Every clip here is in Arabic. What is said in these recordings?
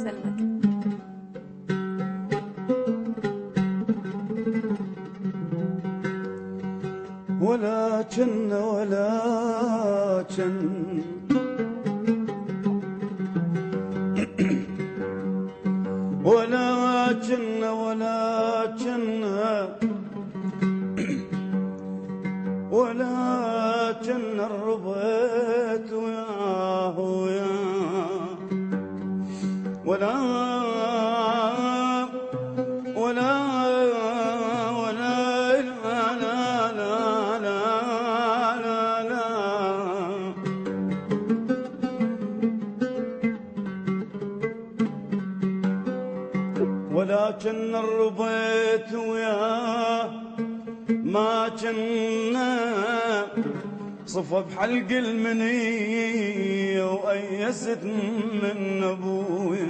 يسلمك. ولكن الربيت وياه ولا ولكن الربيت وياه ما كنا صفى بحلق المنية وأيست من أبوي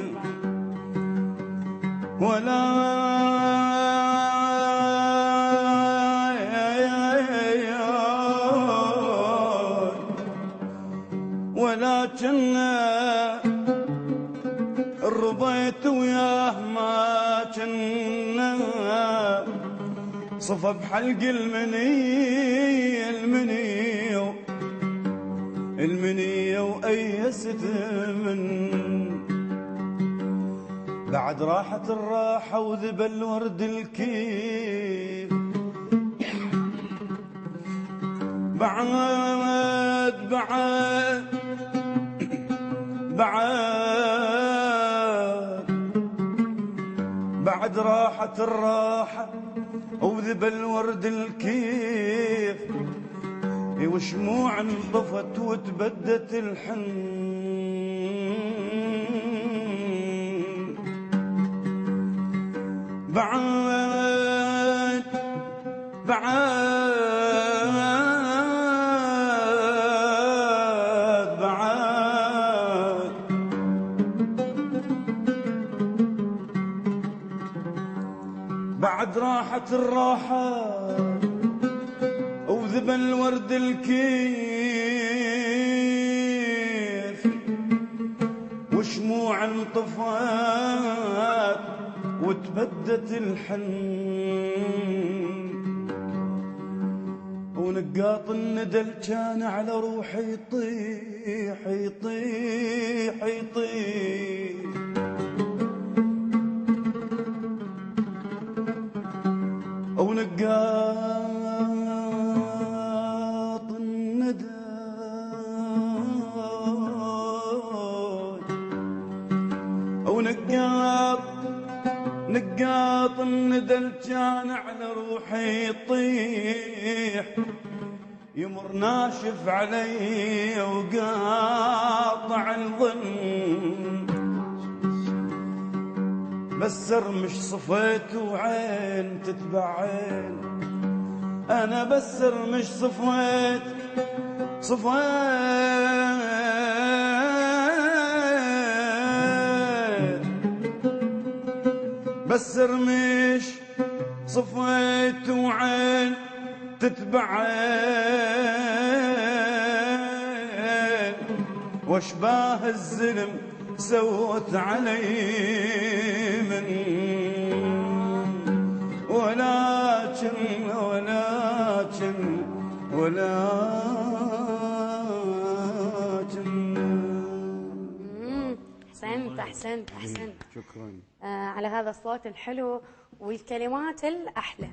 ولكن الربيت وياه ما كنا صفى بحلق المنية وأيست من بعد راحت الراحة وذبى الورد الكيف بعد راحت الراحة وذبى الورد الكيف وشموع انطفت وتبدت الحن بعد راحت الراحة وذبى الورد الكيف وشموع انطفت وتبدت الحن ونقاط الندل كان على روحي يطيح يطيح يطيح ونقاط الندى نقاط الندى كان على روحي يطيح يمر ناشف علي وقاطع الظن بسر مش صفيت وعين تتبع عين أنا بسر مش صفيت بسر مش صفيت وعين تتبع عين واشباه الزلم سوت علي من أحسنت شكرا على هذا الصوت الحلو والكلمات الأحلى.